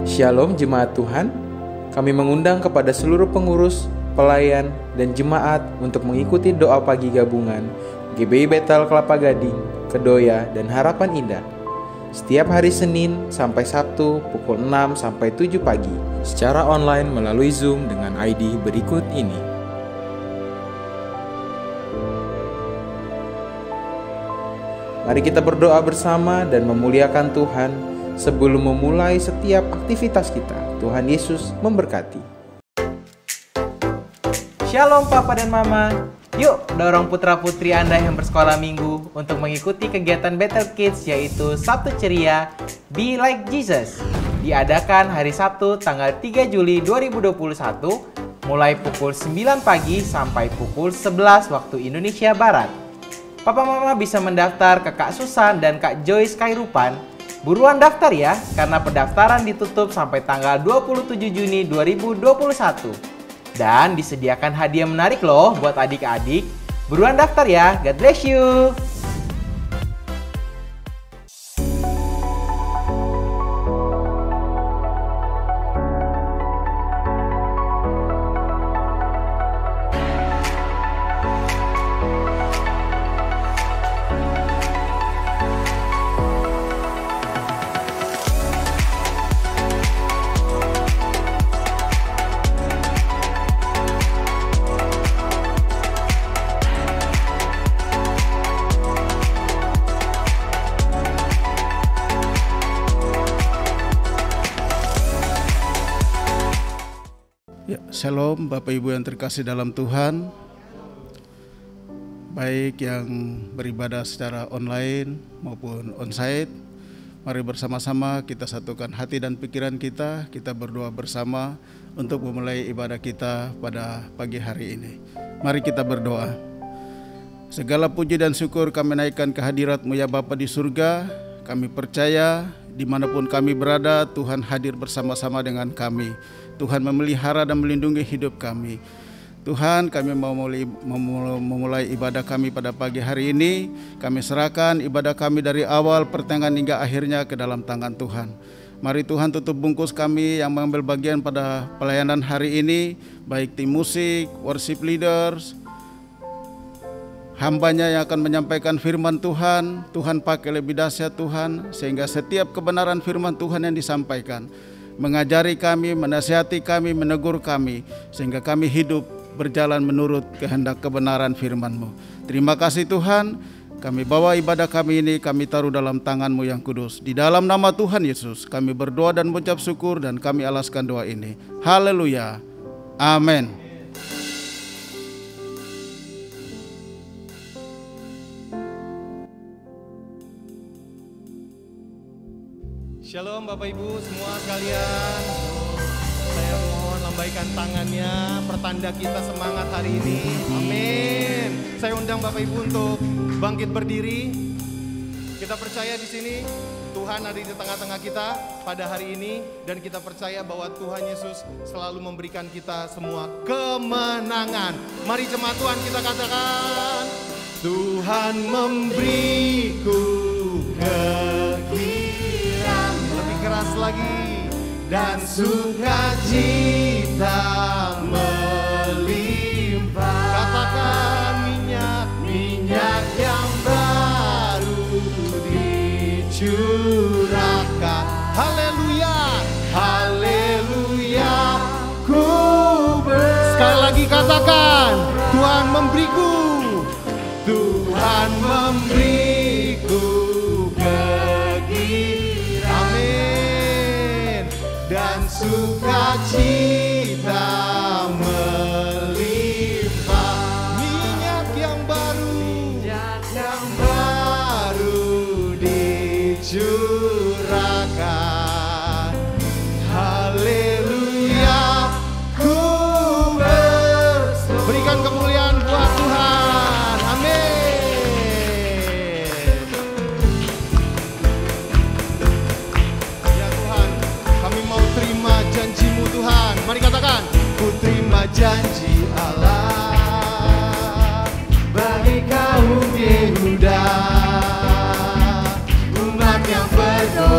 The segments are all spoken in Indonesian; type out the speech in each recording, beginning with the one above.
Shalom jemaat Tuhan, kami mengundang kepada seluruh pengurus, pelayan, dan jemaat untuk mengikuti doa pagi gabungan GBI Bethel Kelapa Gading, Kedoya, dan Harapan Indah setiap hari Senin sampai Sabtu pukul 6 sampai 7 pagi secara online melalui Zoom dengan ID berikut ini. Mari kita berdoa bersama dan memuliakan Tuhan sebelum memulai setiap aktivitas kita. Tuhan Yesus memberkati. Shalom Papa dan Mama. Yuk dorong putra-putri Anda yang bersekolah minggu untuk mengikuti kegiatan Bethel Kids, yaitu Sabtu Ceria Be Like Jesus. Diadakan hari Sabtu tanggal 3 Juli 2021 mulai pukul 9 pagi sampai pukul 11 waktu Indonesia Barat. Papa Mama bisa mendaftar ke Kak Susan dan Kak Joyce Kairupan. Buruan daftar ya, karena pendaftaran ditutup sampai tanggal 27 Juni 2021. Dan disediakan hadiah menarik loh buat adik-adik. Buruan daftar ya, God bless you! Ya, Shalom Bapak Ibu yang terkasih dalam Tuhan, baik yang beribadah secara online maupun onsite. Mari bersama-sama kita satukan hati dan pikiran kita berdoa bersama untuk memulai ibadah kita pada pagi hari ini. Mari kita berdoa. Segala puji dan syukur kami naikkan ke hadirat-Mu ya Bapa di surga. Kami percaya dimanapun kami berada, Tuhan hadir bersama-sama dengan kami. Tuhan memelihara dan melindungi hidup kami. Tuhan, kami mau memulai ibadah kami pada pagi hari ini. Kami serahkan ibadah kami dari awal, pertengahan hingga akhirnya ke dalam tangan Tuhan. Mari Tuhan tutup bungkus kami yang mengambil bagian pada pelayanan hari ini, baik tim musik, worship leaders, hambanya yang akan menyampaikan firman Tuhan. Tuhan pakai lebih dahsyat Tuhan, sehingga setiap kebenaran firman Tuhan yang disampaikan mengajari kami, menasihati kami, menegur kami, sehingga kami hidup berjalan menurut kehendak kebenaran firman-Mu. Terima kasih Tuhan, kami bawa ibadah kami ini, kami taruh dalam tangan-Mu yang kudus. Di dalam nama Tuhan Yesus, kami berdoa dan mengucap syukur, dan kami alaskan doa ini. Haleluya. Amin. Shalom Bapak Ibu semua sekalian. Saya mohon lambaikan tangannya, pertanda kita semangat hari ini. Amin. Saya undang Bapak Ibu untuk bangkit berdiri. Kita percaya di sini Tuhan ada di tengah-tengah kita pada hari ini, dan kita percaya bahwa Tuhan Yesus selalu memberikan kita semua kemenangan. Mari jemaat Tuhan kita katakan, Tuhan memberiku keras lagi dan sukacita melimpah. Katakan minyak yang baru dicurahkan. Haleluya, haleluya. Sekali lagi katakan, Tuhan memberiku, Tuhan memberiku dan sukacita melimpah. Minyak yang baru dicurahkan. Haleluya, ku berikan kemuliaan buat Tuhan. Amin. Ya Tuhan, kami mau terima janji-Mu Tuhan. Mari katakan, ku terima janji Allah bagi kaum Yehuda, umat yang berdoa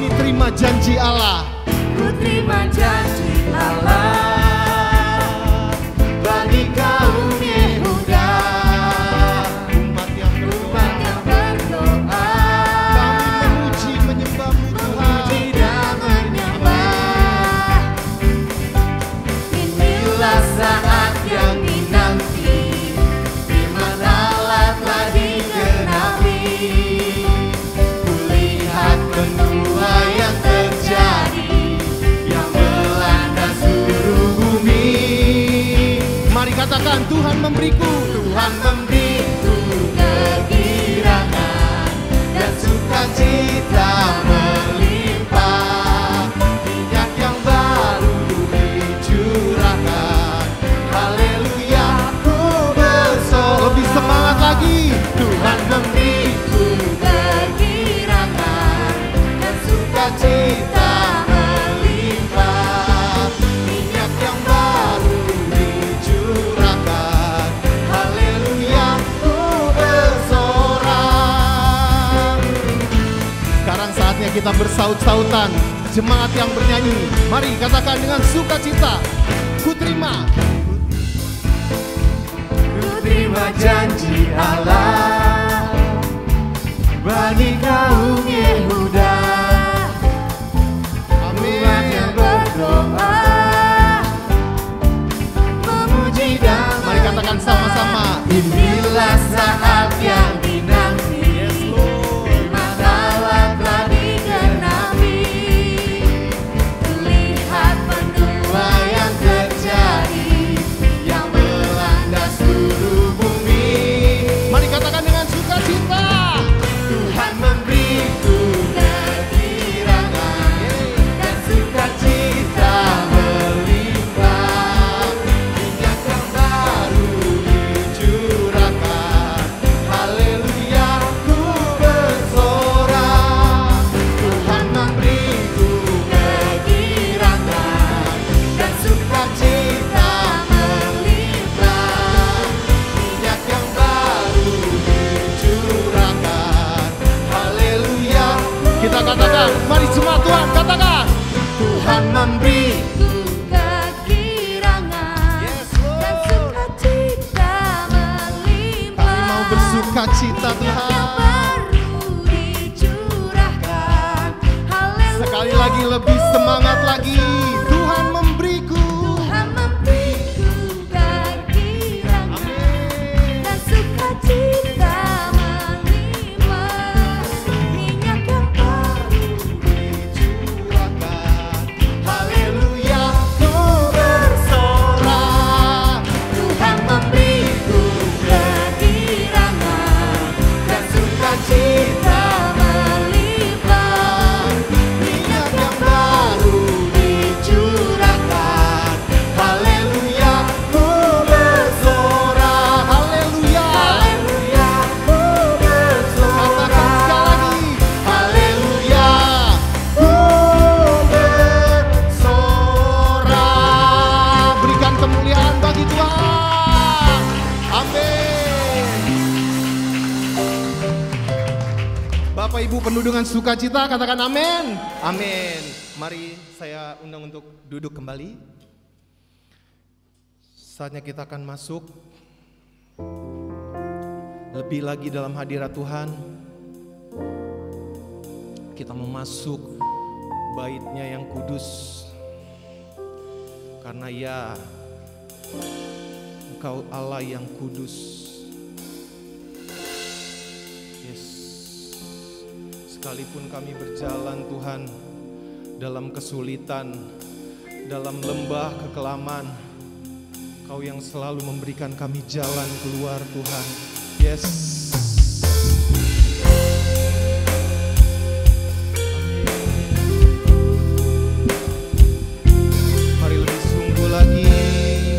Kami terima janji Allah. Ku terima janji Allah bagi kaum Yehuda, Umat yang umat yang berdoa, kami memuji menyembah-Mu Tuhan. memuji dan menyembah. Inilah saat yang dinanti, di mana Allah telah digenapi. Kulihat benua yang terjadi, yang melanda seluruh bumi. Mari katakan, Tuhan memberiku. Tuhan memberiku kegirangan dan sukacita melimpah. Minyak yang baru dicurahkan, haleluya, ku bersorak. Lebih semangat lagi. Tuhan memberiku kegirangan dan sukacita melimpah. Minyak yang baru dicurahkan, haleluya, ku bersorak. Sekarang saatnya kita bersaut-sautan, jemaat yang bernyanyi. Mari katakan dengan sukacita, ku terima. Ku terima janji Allah bagi kaum Yehuda, umat yang berdoa, memuji dan Mari katakan sama-sama. inilah saat yang dinanti, di mana Allah telah digenapi. Lihat benua yang terjadi, yang melanda seluruh bumi. Mari katakan dengan sukacita. Tuhan memberiku kegirangan dan sukacita melimpah. Minyak yang baru dicurahkan, haleluya, ku bersorak. Tuhan memberiku kegirangan dan sukacita melimpah. Minyak yang baru dicurahkan, haleluya. Kita katakan, mari semua Tuhan katakan. Tuhan memberiku kegirangan dan sukacita melimpah. Kami mau bersukacita Minyak yang Tuhan. baru dicurahkan, haleluya. Sekali lagi lebih semangat lagi. Tuhan memberiku. Tuhan memberiku kegirangan dan sukacita melimpah. Minyak yang baru dicurahkan, haleluya, ku bersorak. Tuhan memberiku kegirangan dan sukacita melimpah. Minyak yang baru dicurahkan, haleluya, ku bersorak. Haleluya. Haleluya, ku Katakan sekali bersorak. lagi. Haleluya, ku bersorak. Berikan kemuliaan bagi Tuhan. Amin. Bapak Ibu penuh dengan sukacita, katakan amin. Amin. Mari saya undang untuk duduk kembali. Saatnya kita akan masuk lebih lagi dalam hadirat Tuhan. Kita mau masuk bait-Nya yang kudus. Karena ya, Engkau Allah yang kudus. Yes. Sekalipun kami berjalan Tuhan dalam kesulitan, dalam lembah kekelaman, Kau yang selalu memberikan kami jalan keluar Tuhan. Yes. Mari lebih sungguh lagi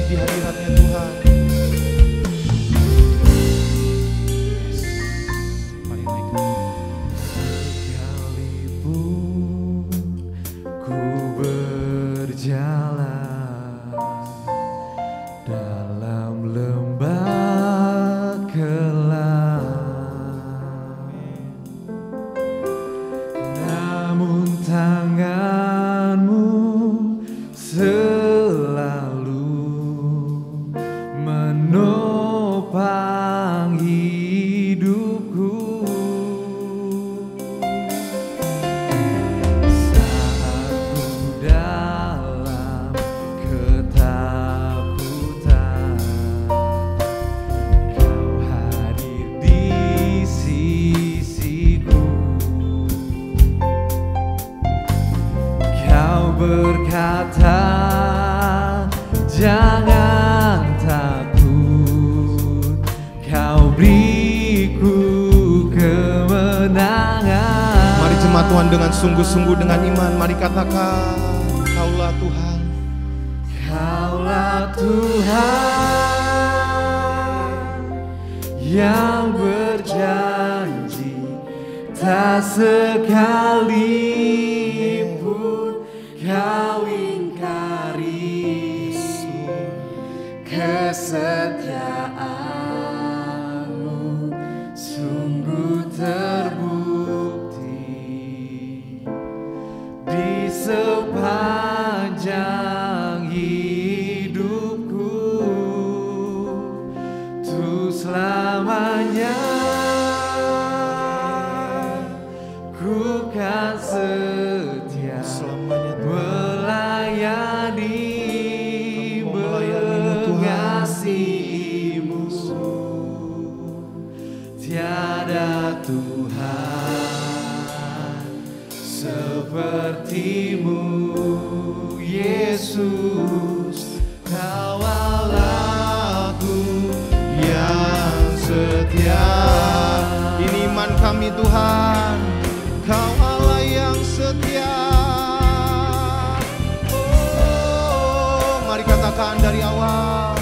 di hadirat-Nya Tuhan. Yes. Mari naikkan. Sekalipun ku berjalan dalam lembah kelam, namun tak Tuhan dengan sungguh-sungguh dengan iman. Mari katakan, Kaulah Tuhan. Kaulah Tuhan yang berjanji, tak sekalipun kau ingkari kesetiaanmu, sungguh terbukti di sepanjang hidupku, tuh selamanya ku kan setia melayani, mengasihimu. Tiada Tuhan sepertimu, Yesus. Kau Allahku Yang setia. Ini iman kami Tuhan. Kau Allah yang setia. Oh, mari katakan dari awal.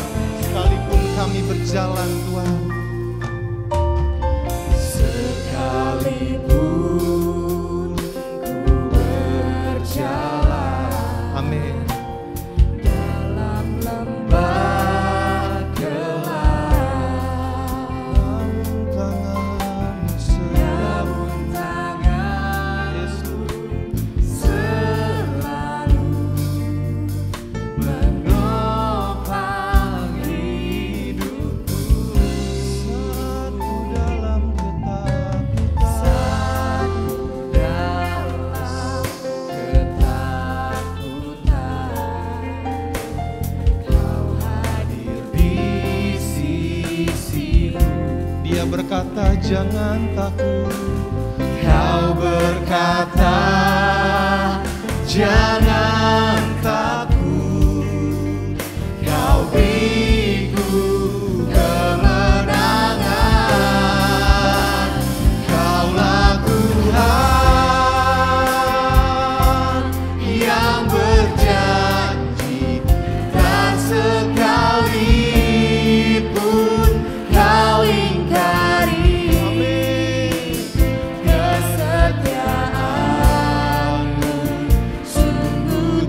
Sekalipun kami berjalan Tuhan, sekalipun ku berjalan, amin. dalam lembah gelap, namun tangan-Mu selalu menopang hidupku. Saat ku dalam ketakutan, Kau hadir di sisiku. Dia berkata jangan takut. Kau berkata, jangan takut, Kau beriku kemenangan. Kaulah Tuhan yang berjanji, tak sekalipun Kau ingkari kesetiaanmu, sungguh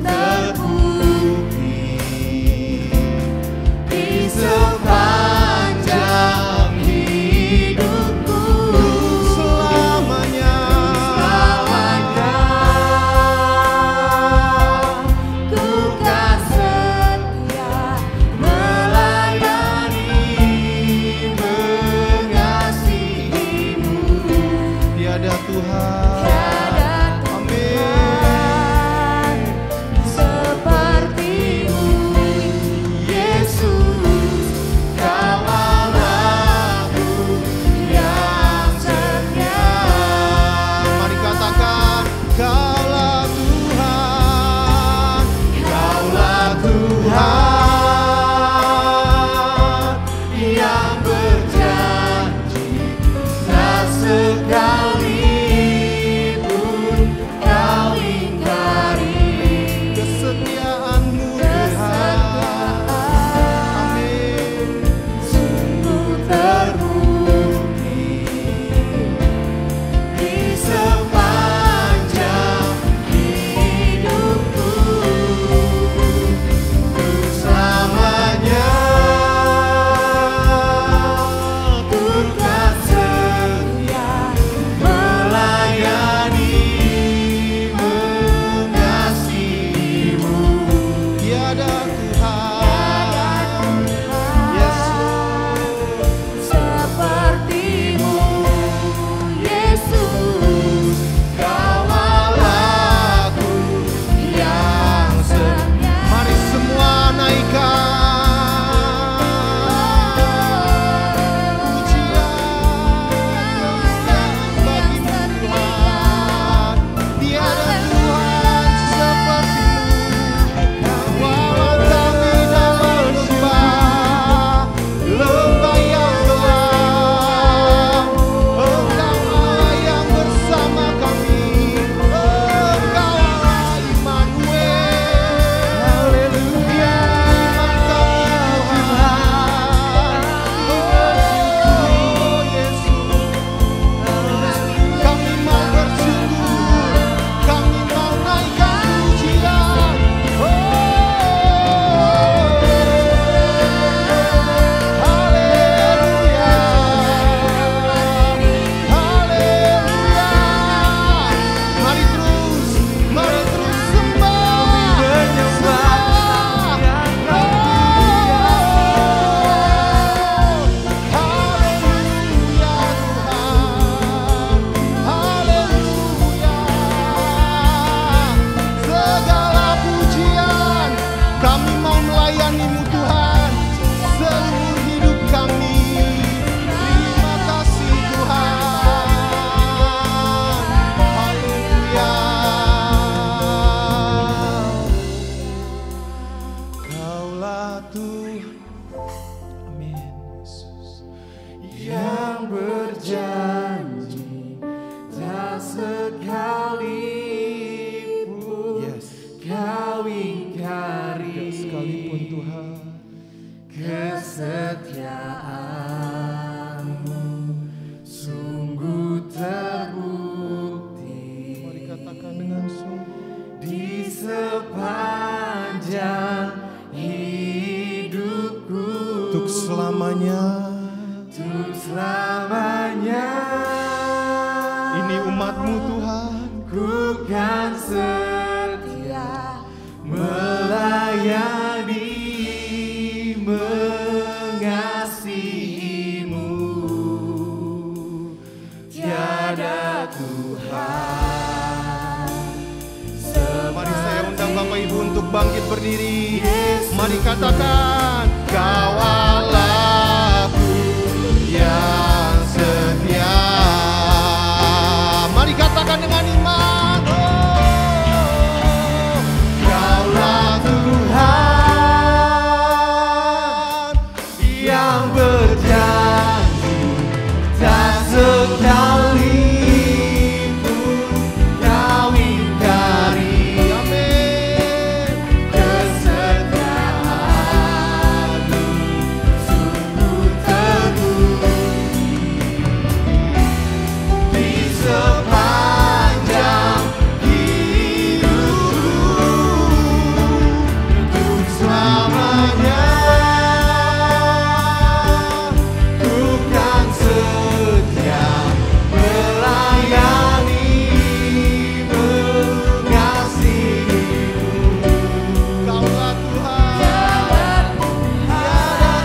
Tuhan. Amin, Yesus. yang berjanji tak sekalipun kau ingkari, Sekalipun Tuhan, kesetiaanmu sungguh terbukti. mari katakan dengan sungguh. Di sepanjang hidupku, Untuk selamanya, untuk selamanya, ini umat-Mu Tuhan. ku kan setia melayani, mengasihimu. Tiada Tuhan Mari saya undang Bapak Ibu untuk bangkit berdiri. Mari katakan, Kau Allahku yang setia. Mari katakan dengan iman. Oh, Kaulah Tuhan yang berjanji tak sekalipun kau ingkari. Amin. Kesetiaanmu sungguh terbukti. Di sepanjang hidupku, untuk selamanya, ku kan setia melayani, mengasihimu. Kaulah Tuhan. Tiada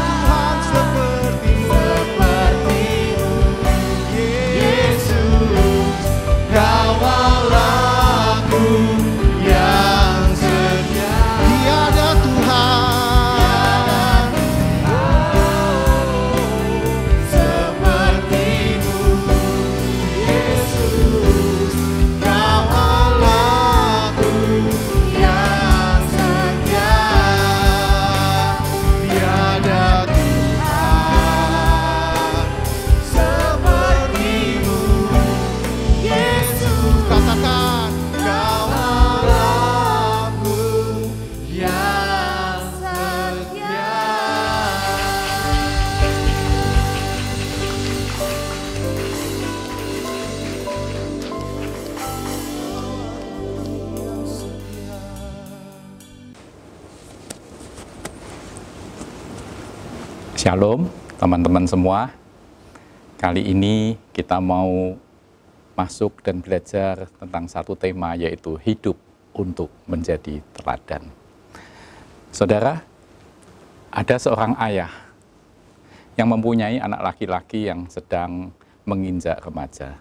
Tuhan seperti-Mu. Yesus, Kau Allahku yang setia. Tiada Tuhan Seperti-Mu, Yesus, Kau Allahku yang setia. Tiada Tuhan seperti-Mu, Yesus, katakan, Kau Allahku yang setia. Shalom teman-teman semua. Kali ini kita mau masuk dan belajar tentang satu tema, yaitu hidup untuk menjadi teladan. Saudara, ada seorang ayah yang mempunyai anak laki-laki yang sedang menginjak remaja.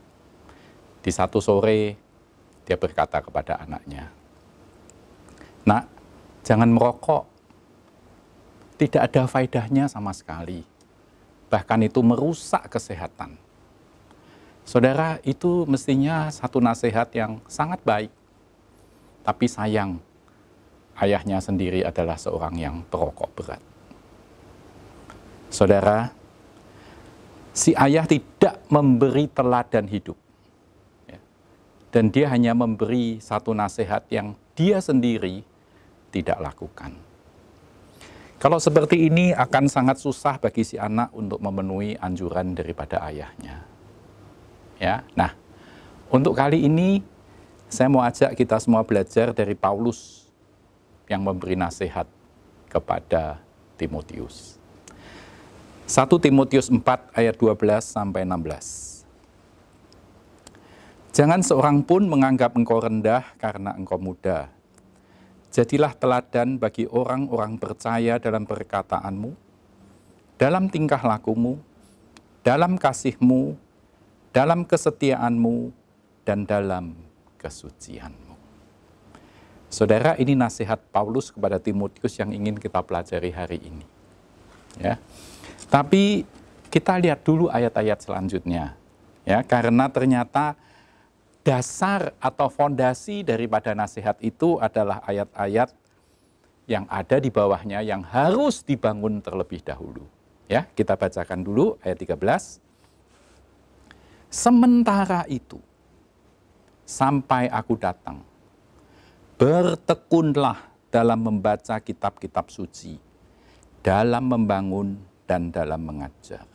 Di satu sore, dia berkata kepada anaknya, "Nak, jangan merokok. Tidak ada faedahnya sama sekali. Bahkan itu merusak kesehatan." Saudara, itu mestinya satu nasihat yang sangat baik. Tapi sayang, ayahnya sendiri adalah seorang yang perokok berat. Saudara, si ayah tidak memberi teladan hidup. Ya. Dan dia hanya memberi satu nasihat yang dia sendiri tidak lakukan. Kalau seperti ini akan sangat susah bagi si anak untuk memenuhi anjuran daripada ayahnya. Ya, nah, untuk kali ini saya mau ajak kita semua belajar dari Paulus yang memberi nasihat kepada Timotius. 1 Timotius 4 ayat 12 sampai 16. Jangan seorang pun menganggap engkau rendah karena engkau muda. Jadilah teladan bagi orang-orang percaya dalam perkataanmu, dalam tingkah lakumu, dalam kasihmu, dalam kesetiaanmu, dan dalam kesucianmu. Saudara, ini nasihat Paulus kepada Timotius yang ingin kita pelajari hari ini. Ya. Tapi kita lihat dulu ayat-ayat selanjutnya. Ya, karena ternyata dasar atau fondasi daripada nasihat itu adalah ayat-ayat yang ada di bawahnya yang harus dibangun terlebih dahulu. Ya, kita bacakan dulu ayat 13. Sementara itu, sampai aku datang, bertekunlah dalam membaca kitab-kitab suci, dalam membangun dan dalam mengajar.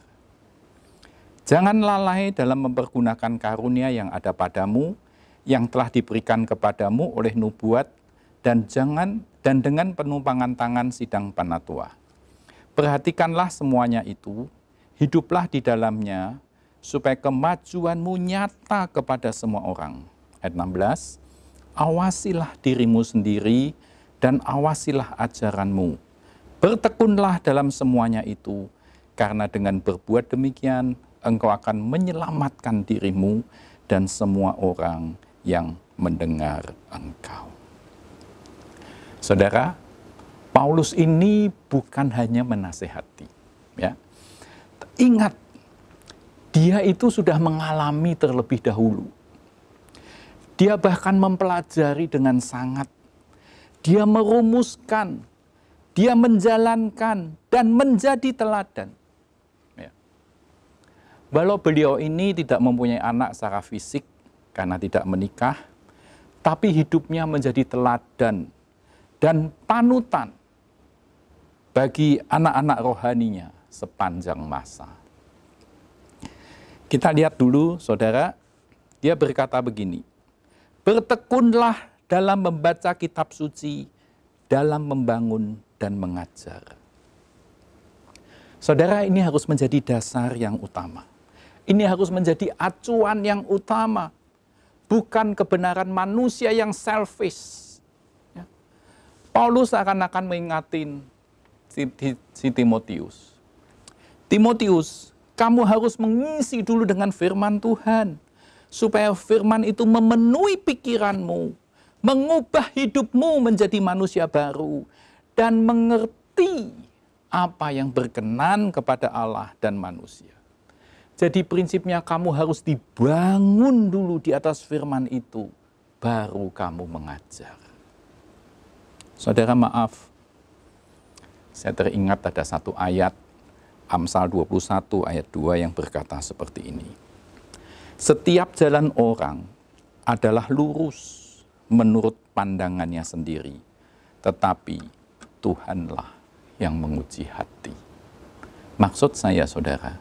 Jangan lalai dalam mempergunakan karunia yang ada padamu, yang telah diberikan kepadamu oleh nubuat, dan dengan penumpangan tangan sidang panatua. Perhatikanlah semuanya itu, hiduplah di dalamnya, supaya kemajuanmu nyata kepada semua orang. Ayat 16, awasilah dirimu sendiri dan awasilah ajaranmu. Bertekunlah dalam semuanya itu, karena dengan berbuat demikian, engkau akan menyelamatkan dirimu dan semua orang yang mendengar engkau. Saudara, Paulus ini bukan hanya menasehati. Ya. Ingat, dia itu sudah mengalami terlebih dahulu. Dia bahkan mempelajari dengan sangat. Dia merumuskan, dia menjalankan, dan menjadi teladan. Walau beliau ini tidak mempunyai anak secara fisik karena tidak menikah, tapi hidupnya menjadi teladan dan panutan bagi anak-anak rohaninya sepanjang masa. Kita lihat dulu, saudara, dia berkata begini, bertekunlah dalam membaca kitab suci, dalam membangun dan mengajar. Saudara, ini harus menjadi dasar yang utama. Ini harus menjadi acuan yang utama, bukan kebenaran manusia yang selfish. Ya. Paulus akan mengingatin si Timotius. Timotius, kamu harus mengisi dulu dengan firman Tuhan, supaya firman itu memenuhi pikiranmu, mengubah hidupmu menjadi manusia baru, dan mengerti apa yang berkenan kepada Allah dan manusia. Jadi prinsipnya kamu harus dibangun dulu di atas firman itu, baru kamu mengajar. Saudara, maaf, saya teringat ada satu ayat, Amsal 21 ayat 2 yang berkata seperti ini. Setiap jalan orang adalah lurus menurut pandangannya sendiri, tetapi Tuhanlah yang menguji hati. Maksud saya, saudara,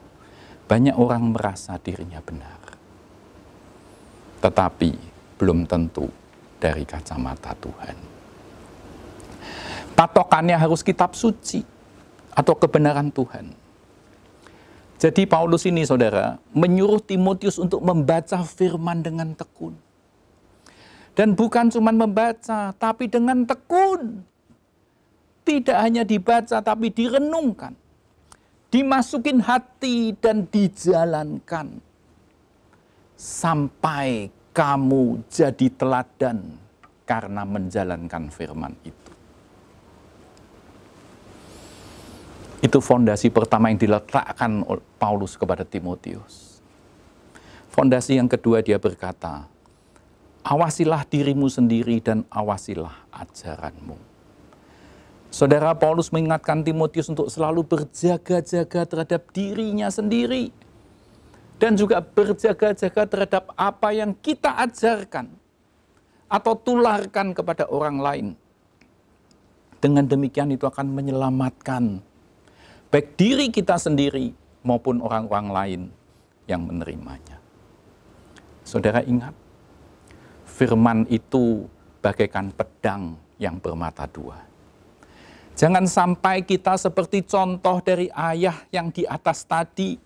banyak orang merasa dirinya benar, tetapi belum tentu dari kacamata Tuhan. Patokannya harus kitab suci atau kebenaran Tuhan. Jadi Paulus ini, saudara, menyuruh Timotius untuk membaca firman dengan tekun. Dan bukan cuma membaca, tapi dengan tekun. Tidak hanya dibaca, tapi direnungkan. Dimasukin hati dan dijalankan. Sampai kamu jadi teladan karena menjalankan firman itu. Itu fondasi pertama yang diletakkan oleh Paulus kepada Timotius. Fondasi yang kedua, dia berkata, awasilah dirimu sendiri dan awasilah ajaranmu. Saudara, Paulus mengingatkan Timotius untuk selalu berjaga-jaga terhadap dirinya sendiri. Dan juga berjaga-jaga terhadap apa yang kita ajarkan atau tularkan kepada orang lain. Dengan demikian itu akan menyelamatkan baik diri kita sendiri maupun orang-orang lain yang menerimanya. Saudara, ingat, firman itu bagaikan pedang yang bermata dua. Jangan sampai kita seperti contoh dari ayah yang di atas tadi,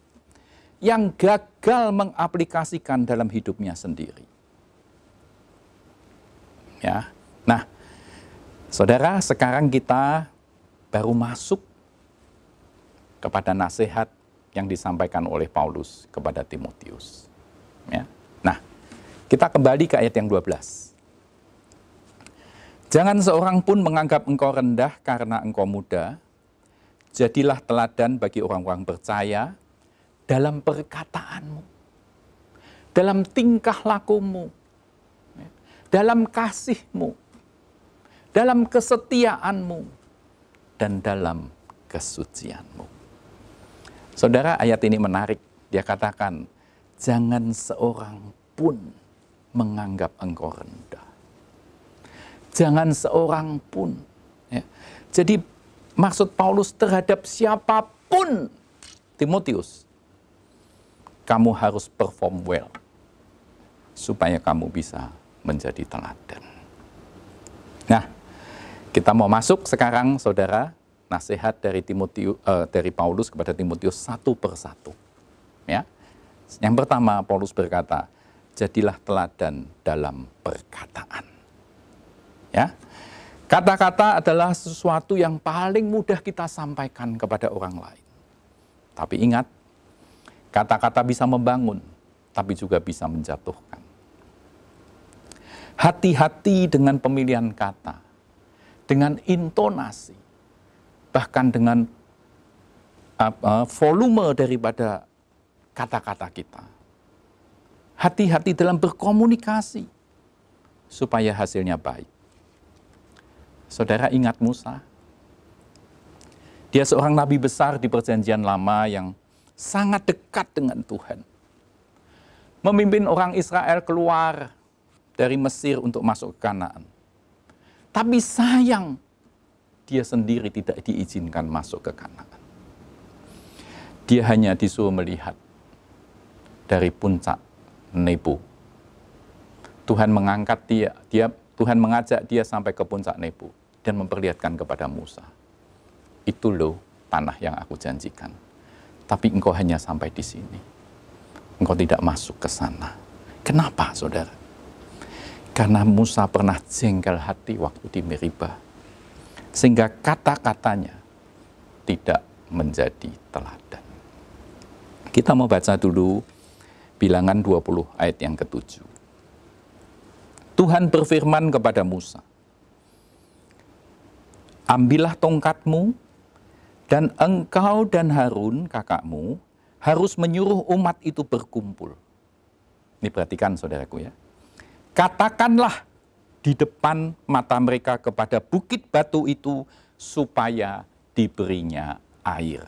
yang gagal mengaplikasikan dalam hidupnya sendiri. Ya, nah, saudara, sekarang kita baru masuk kepada nasihat yang disampaikan oleh Paulus kepada Timotius. Ya. Nah, kita kembali ke ayat yang 12. Jangan seorang pun menganggap engkau rendah karena engkau muda. Jadilah teladan bagi orang-orang percaya dalam perkataanmu, dalam tingkah lakumu, dalam kasihmu, dalam kesetiaanmu, dan dalam kesucianmu. Saudara, ayat ini menarik. Dia katakan, jangan seorang pun menganggap engkau rendah. Jangan seorang pun. Ya. Jadi maksud Paulus terhadap siapapun, Timotius, kamu harus perform well, supaya kamu bisa menjadi teladan. Nah, kita mau masuk sekarang, saudara, nasihat dari dari Paulus kepada Timotius satu persatu. Ya, yang pertama Paulus berkata, jadilah teladan dalam perkataan. Ya, kata-kata adalah sesuatu yang paling mudah kita sampaikan kepada orang lain. Tapi ingat, kata-kata bisa membangun, tapi juga bisa menjatuhkan. Hati-hati dengan pemilihan kata, dengan intonasi, bahkan dengan volume daripada kata-kata kita. Hati-hati dalam berkomunikasi, supaya hasilnya baik. Saudara ingat Musa? Dia seorang nabi besar di perjanjian lama yang sangat dekat dengan Tuhan. Memimpin orang Israel keluar dari Mesir untuk masuk ke Kanaan. Tapi sayang, dia sendiri tidak diizinkan masuk ke Kanaan. Dia hanya disuruh melihat dari puncak Nebo. Tuhan mengangkat Tuhan mengajak dia sampai ke puncak Nebo dan memperlihatkan kepada Musa, itu loh tanah yang aku janjikan. Tapi engkau hanya sampai di sini. Engkau tidak masuk ke sana. Kenapa, saudara? Karena Musa pernah jengkel hati waktu di Meribah. Sehingga kata-katanya tidak menjadi teladan. Kita mau baca dulu Bilangan 20 ayat yang ke-7. Tuhan berfirman kepada Musa, ambillah tongkatmu, dan engkau dan Harun kakakmu harus menyuruh umat itu berkumpul. Ini perhatikan saudaraku ya. Katakanlah di depan mata mereka kepada bukit batu itu supaya diberinya air.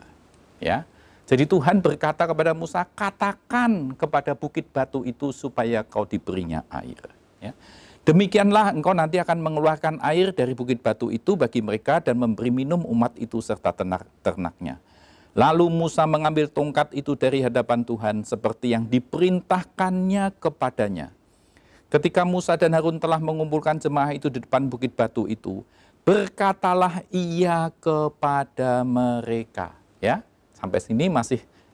Ya. Jadi Tuhan berkata kepada Musa, katakan kepada bukit batu itu supaya kau diberinya air. Ya. Demikianlah engkau nanti akan mengeluarkan air dari bukit batu itu bagi mereka dan memberi minum umat itu serta ternaknya. Lalu Musa mengambil tongkat itu dari hadapan Tuhan seperti yang diperintahkannya kepadanya. Ketika Musa dan Harun telah mengumpulkan jemaah itu di depan bukit batu itu, berkatalah ia kepada mereka. Ya, sampai sini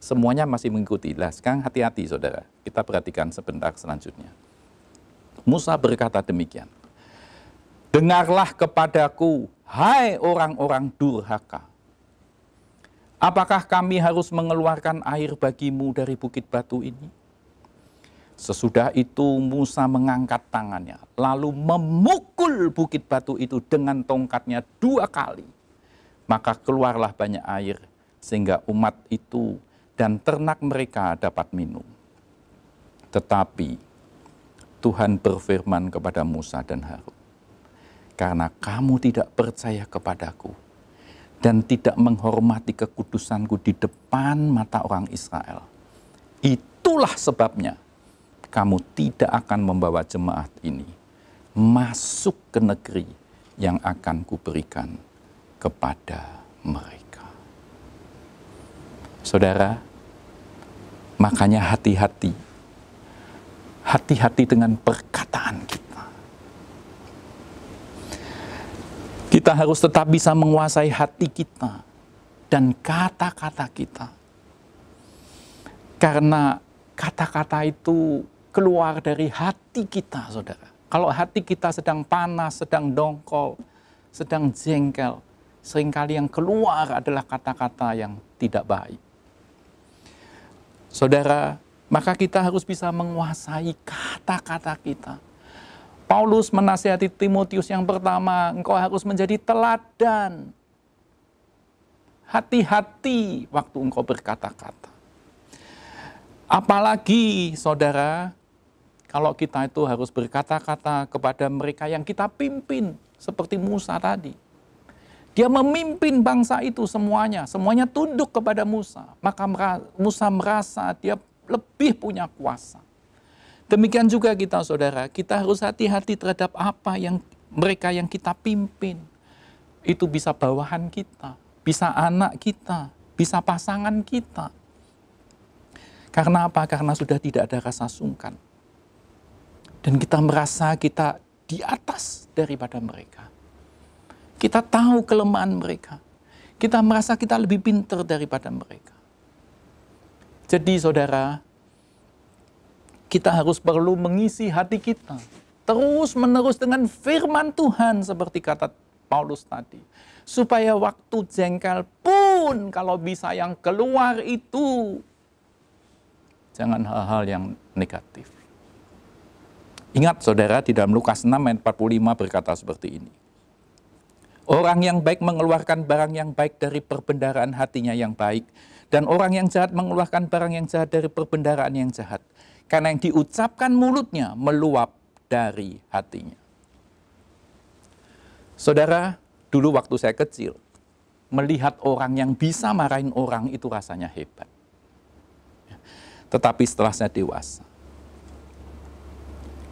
semuanya masih mengikuti. Lah, sekarang hati-hati saudara, kita perhatikan sebentar selanjutnya. Musa berkata demikian, dengarlah kepadaku, hai orang-orang durhaka. Apakah kami harus mengeluarkan air bagimu dari bukit batu ini? Sesudah itu Musa mengangkat tangannya, lalu memukul bukit batu itu dengan tongkatnya 2 kali. Maka keluarlah banyak air, sehingga umat itu dan ternak mereka dapat minum. Tetapi Tuhan berfirman kepada Musa dan Harun, karena kamu tidak percaya kepadaku dan tidak menghormati kekudusanku di depan mata orang Israel, itulah sebabnya kamu tidak akan membawa jemaat ini masuk ke negeri yang akan kuberikan kepada mereka. Saudara, makanya hati-hati. Hati-hati dengan perkataan kita. Kita harus tetap bisa menguasai hati kita dan kata-kata kita. Karena kata-kata itu keluar dari hati kita, saudara. Kalau hati kita sedang panas, sedang dongkol, sedang jengkel, seringkali yang keluar adalah kata-kata yang tidak baik. Saudara, maka kita harus bisa menguasai kata-kata kita. Paulus menasihati Timotius yang pertama, engkau harus menjadi teladan. Hati-hati waktu engkau berkata-kata. Apalagi saudara, kalau kita itu harus berkata-kata kepada mereka yang kita pimpin, seperti Musa tadi. Dia memimpin bangsa itu semuanya tunduk kepada Musa. Maka Musa merasa dia lebih punya kuasa. Demikian juga kita, saudara, kita harus hati-hati terhadap apa yang mereka yang kita pimpin. Itu bisa bawahan kita, bisa anak kita, bisa pasangan kita. Karena apa? Karena sudah tidak ada rasa sungkan. Dan kita merasa kita di atas daripada mereka. Kita tahu kelemahan mereka. Kita merasa kita lebih pintar daripada mereka. Jadi saudara, kita harus perlu mengisi hati kita terus menerus dengan firman Tuhan seperti kata Paulus tadi. Supaya waktu jengkel pun kalau bisa yang keluar itu jangan hal-hal yang negatif. Ingat saudara, di dalam Lukas 6 ayat 45 berkata seperti ini. Orang yang baik mengeluarkan barang yang baik dari perbendaharaan hatinya yang baik. Dan orang yang jahat mengeluarkan barang yang jahat dari perbendaharaan yang jahat. Karena yang diucapkan mulutnya meluap dari hatinya. Saudara, dulu waktu saya kecil, melihat orang yang bisa marahin orang itu rasanya hebat. Tetapi setelah saya dewasa,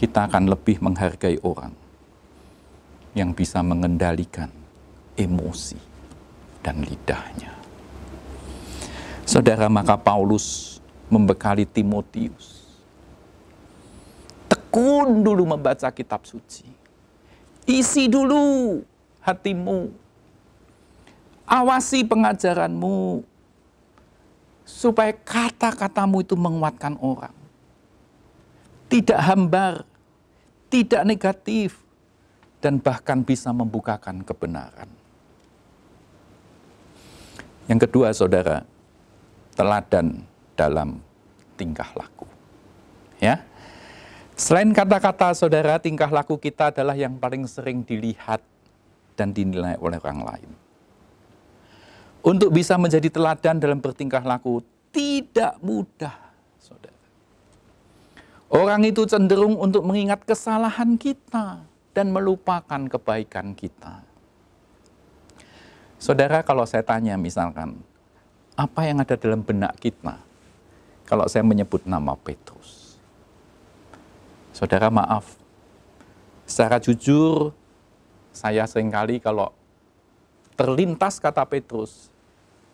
kita akan lebih menghargai orang yang bisa mengendalikan emosi dan lidahnya. Saudara, maka Paulus membekali Timotius. Tekun dulu membaca kitab suci. Isi dulu hatimu. Awasi pengajaranmu. Supaya kata-katamu itu menguatkan orang. Tidak hambar, tidak negatif, dan bahkan bisa membukakan kebenaran. Yang kedua, saudara, teladan dalam tingkah laku. Ya. Selain kata-kata, saudara, tingkah laku kita adalah yang paling sering dilihat dan dinilai oleh orang lain. Untuk bisa menjadi teladan dalam bertingkah laku tidak mudah, saudara. Orang itu cenderung untuk mengingat kesalahan kita dan melupakan kebaikan kita. Saudara, kalau saya tanya misalkan, apa yang ada dalam benak kita kalau saya menyebut nama Petrus? Saudara, maaf, secara jujur, saya seringkali kalau terlintas kata Petrus,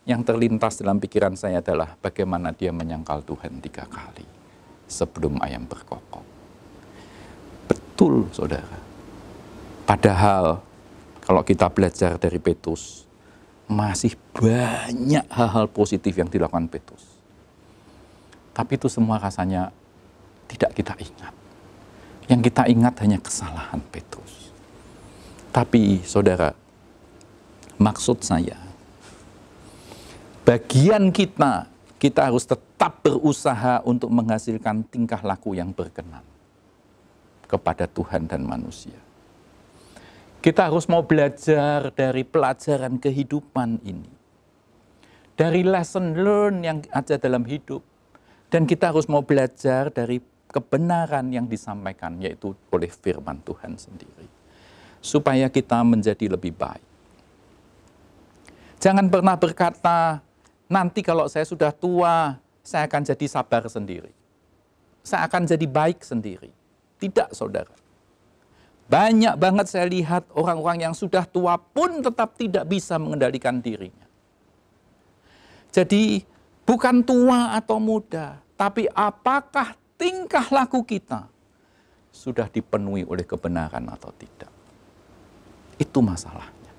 yang terlintas dalam pikiran saya adalah bagaimana dia menyangkal Tuhan 3 kali sebelum ayam berkokok. Betul, saudara. Padahal kalau kita belajar dari Petrus, masih banyak hal-hal positif yang dilakukan Petrus. Tapi itu semua rasanya tidak kita ingat. Yang kita ingat hanya kesalahan Petrus. Tapi saudara, maksud saya, bagian kita harus tetap berusaha untuk menghasilkan tingkah laku yang berkenan kepada Tuhan dan manusia. Kita harus mau belajar dari pelajaran kehidupan ini. Dari lesson learn yang ada dalam hidup. Dan kita harus mau belajar dari kebenaran yang disampaikan, yaitu oleh firman Tuhan sendiri. Supaya kita menjadi lebih baik. Jangan pernah berkata, nanti kalau saya sudah tua, saya akan jadi sabar sendiri. Saya akan jadi baik sendiri. Tidak, saudara. Banyak banget saya lihat orang-orang yang sudah tua pun tetap tidak bisa mengendalikan dirinya. Jadi bukan tua atau muda, tapi apakah tingkah laku kita sudah dipenuhi oleh kebenaran atau tidak. Itu masalahnya.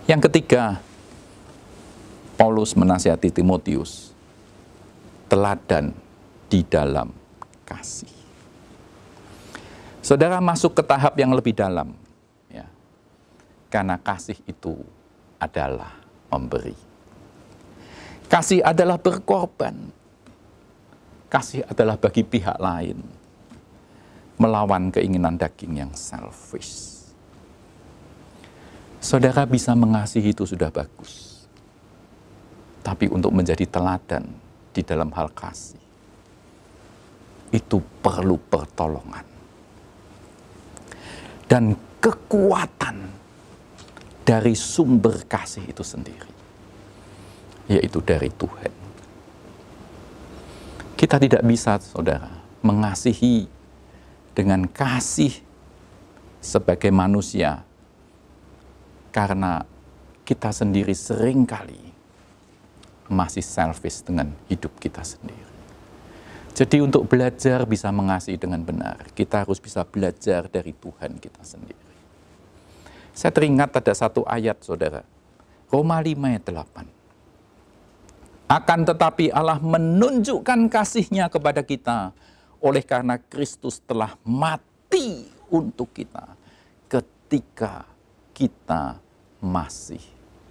Yang ketiga, Paulus menasihati Timotius, teladan di dalam kasih. Saudara, masuk ke tahap yang lebih dalam, ya. Karena kasih itu adalah memberi. Kasih adalah berkorban. Kasih adalah bagi pihak lain, melawan keinginan daging yang selfish. Saudara, bisa mengasihi itu sudah bagus. Tapi untuk menjadi teladan di dalam hal kasih, itu perlu pertolongan. dan kekuatan dari sumber kasih itu sendiri, yaitu dari Tuhan. Kita tidak bisa, saudara, mengasihi dengan kasih sebagai manusia karena kita sendiri seringkali masih selfish dengan hidup kita sendiri. Jadi untuk belajar bisa mengasihi dengan benar, kita harus bisa belajar dari Tuhan kita sendiri. Saya teringat ada satu ayat, saudara. Roma 5 ayat 8. Akan tetapi Allah menunjukkan kasih-Nya kepada kita oleh karena Kristus telah mati untuk kita ketika kita masih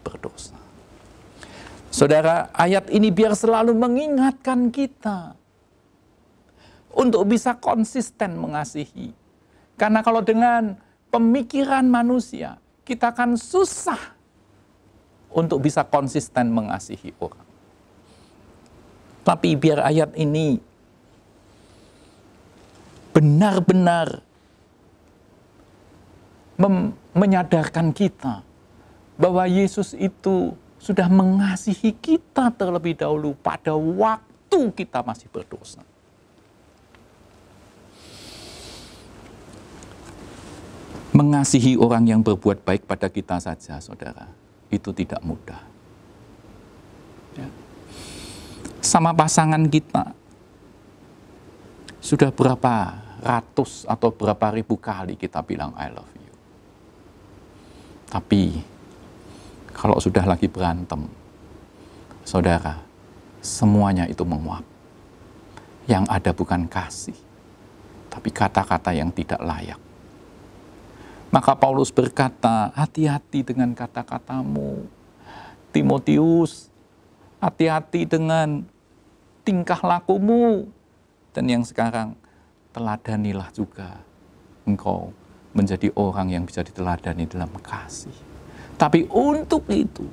berdosa. Saudara, ayat ini biar selalu mengingatkan kita untuk bisa konsisten mengasihi. Karena kalau dengan pemikiran manusia, kita akan susah untuk bisa konsisten mengasihi orang. Tapi biar ayat ini benar-benar menyadarkan kita bahwa Yesus itu sudah mengasihi kita terlebih dahulu pada waktu kita masih berdosa. Mengasihi orang yang berbuat baik pada kita saja, saudara, itu tidak mudah. Ya. Sama pasangan kita, sudah berapa ratus atau berapa ribu kali kita bilang I love you. Tapi, kalau sudah lagi berantem, saudara, semuanya itu menguap. Yang ada bukan kasih, tapi kata-kata yang tidak layak. Maka Paulus berkata, hati-hati dengan kata-katamu. Timotius, hati-hati dengan tingkah lakumu. Dan yang sekarang, teladanilah juga engkau menjadi orang yang bisa diteladani dalam kasih. Tapi untuk itu,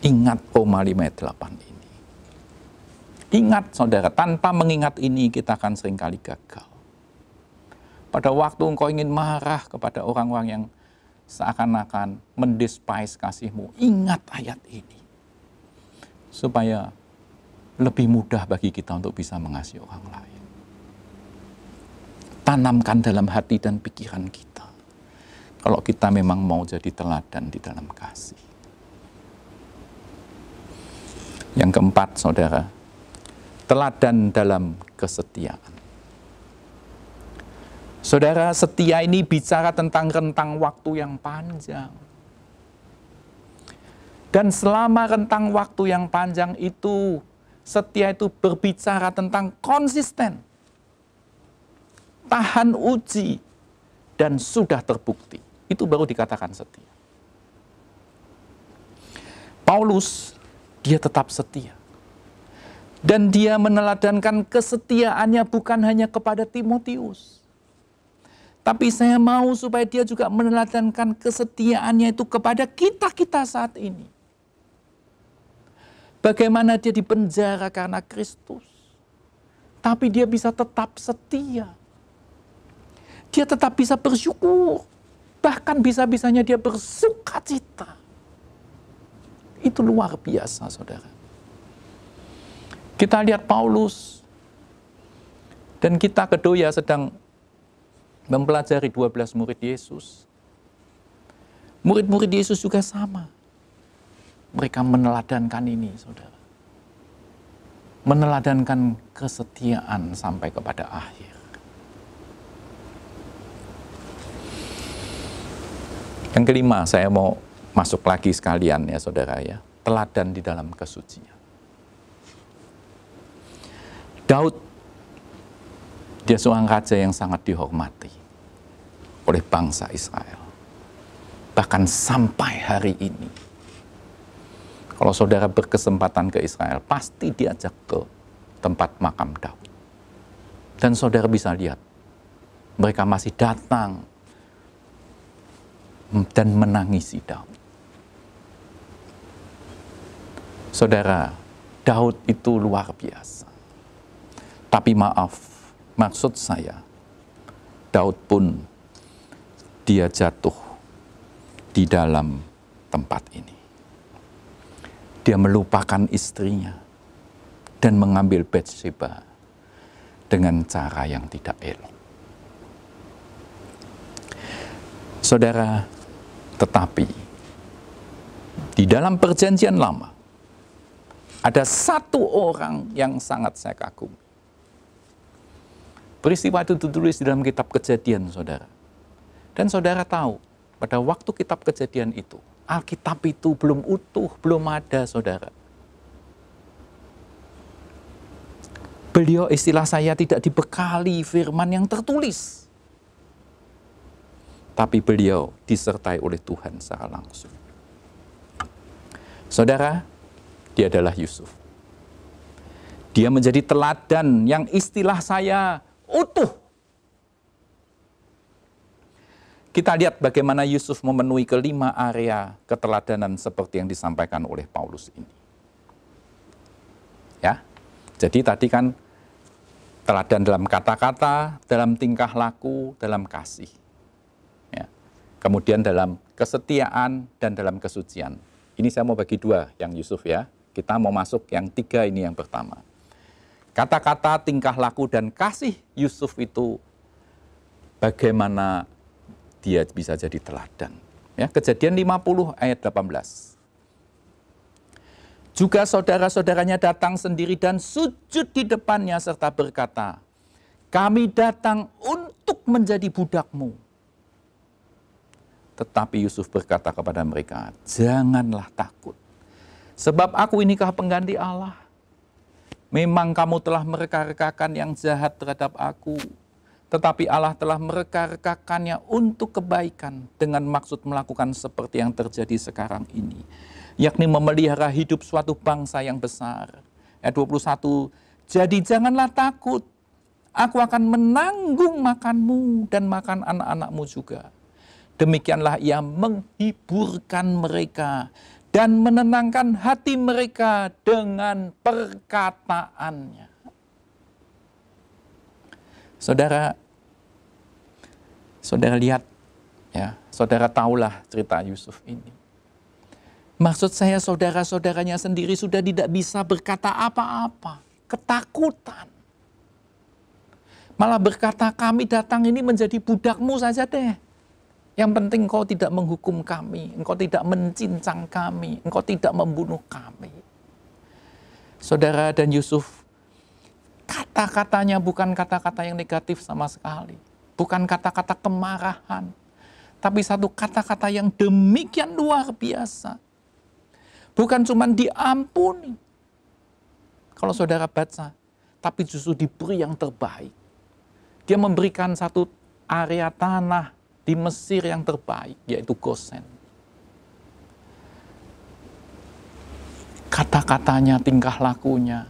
ingat Roma 5 ayat 8 ini. Ingat saudara, tanpa mengingat ini kita akan seringkali gagal. Pada waktu engkau ingin marah kepada orang-orang yang seakan-akan mendespise kasihmu, ingat ayat ini. Supaya lebih mudah bagi kita untuk bisa mengasihi orang lain. Tanamkan dalam hati dan pikiran kita. Kalau kita memang mau jadi teladan di dalam kasih. Yang keempat, saudara, teladan dalam kesetiaan. Saudara, setia ini bicara tentang rentang waktu yang panjang. Dan selama rentang waktu yang panjang itu, setia itu berbicara tentang konsisten, tahan uji, dan sudah terbukti. Itu baru dikatakan setia. Paulus, dia tetap setia. Dan dia meneladankan kesetiaannya bukan hanya kepada Timotius. Tapi saya mau supaya dia juga meneladankan kesetiaannya itu kepada kita-kita saat ini. Bagaimana dia dipenjara karena Kristus. Tapi dia bisa tetap setia. Dia tetap bisa bersyukur. Bahkan bisa-bisanya dia bersuka cita. Itu luar biasa, saudara. Kita lihat Paulus. Dan kita kedoya sedang mempelajari 12 murid Yesus. Murid-murid Yesus juga sama. Mereka meneladankan ini, saudara. Meneladankan kesetiaan sampai kepada akhir. Yang kelima, saya mau masuk lagi sekalian ya, saudara ya. Teladan di dalam kesucian. Daud, dia seorang raja yang sangat dihormati oleh bangsa Israel. Bahkan sampai hari ini. Kalau saudara berkesempatan ke Israel, pasti diajak ke tempat makam Daud. Dan saudara bisa lihat, mereka masih datang dan menangisi Daud. Saudara, Daud itu luar biasa. Tapi maaf, maksud saya, Daud pun dia jatuh di dalam tempat ini. Dia melupakan istrinya dan mengambil Batsheba dengan cara yang tidak elok. Saudara, tetapi di dalam perjanjian lama ada satu orang yang sangat saya kagumi. Peristiwa itu ditulis di dalam kitab Kejadian, saudara. Dan saudara tahu, pada waktu kitab Kejadian itu, Alkitab itu belum utuh, belum ada, saudara. Beliau, istilah saya, tidak dibekali firman yang tertulis. Tapi beliau disertai oleh Tuhan secara langsung. Saudara, dia adalah Yusuf. Dia menjadi teladan yang istilah saya utuh. Kita lihat bagaimana Yusuf memenuhi kelima area keteladanan seperti yang disampaikan oleh Paulus ini. Ya, jadi tadi kan teladan dalam kata-kata, dalam tingkah laku, dalam kasih. Ya. Kemudian dalam kesetiaan dan dalam kesucian. Ini saya mau bagi dua yang Yusuf ya. Kita mau masuk yang tiga ini yang pertama. Kata-kata, tingkah laku, dan kasih Yusuf itu bagaimana dia bisa jadi teladan. Ya, Kejadian 50 ayat 18. Juga saudara-saudaranya datang sendiri dan sujud di depannya serta berkata, kami datang untuk menjadi budakmu. Tetapi Yusuf berkata kepada mereka, janganlah takut. Sebab aku inikah pengganti Allah. Memang kamu telah mereka-rekakan yang jahat terhadap aku. Tetapi Allah telah mereka-rekakannya untuk kebaikan dengan maksud melakukan seperti yang terjadi sekarang ini. Yakni memelihara hidup suatu bangsa yang besar. Ayat 21, jadi janganlah takut. Aku akan menanggung makanmu dan makan anak-anakmu juga. Demikianlah ia menghiburkan mereka dan menenangkan hati mereka dengan perkataannya. Saudara lihat, ya, saudara tahulah cerita Yusuf ini. Maksud saya saudara-saudaranya sendiri sudah tidak bisa berkata apa-apa, ketakutan. Malah berkata kami datang ini menjadi budakmu saja deh. Yang penting engkau tidak menghukum kami, engkau tidak mencincang kami, engkau tidak membunuh kami. Saudara dan Yusuf, kata-katanya bukan kata-kata yang negatif sama sekali. Bukan kata-kata kemarahan. Tapi satu kata-kata yang demikian luar biasa. Bukan cuma diampuni. Kalau saudara baca, tapi justru diberi yang terbaik. Dia memberikan satu area tanah di Mesir yang terbaik, yaitu Gosen. Kata-katanya, tingkah lakunya,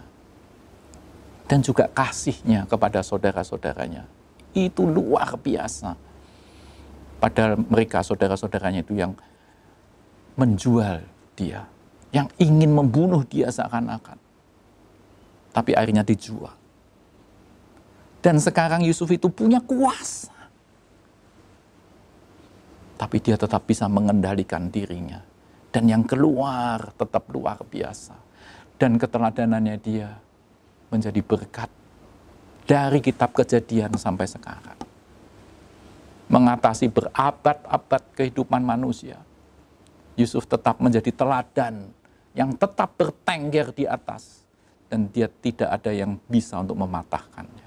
dan juga kasihnya kepada saudara-saudaranya, itu luar biasa. Padahal mereka, saudara-saudaranya itu yang menjual dia, yang ingin membunuh dia seakan-akan. Tapi akhirnya dijual. Dan sekarang Yusuf itu punya kuasa. Tapi dia tetap bisa mengendalikan dirinya. Dan yang keluar tetap luar biasa. Dan keteladanannya dia menjadi berkat dari kitab Kejadian sampai sekarang. Mengatasi berabad-abad kehidupan manusia. Yusuf tetap menjadi teladan yang tetap bertengger di atas. Dan dia tidak ada yang bisa untuk mematahkannya.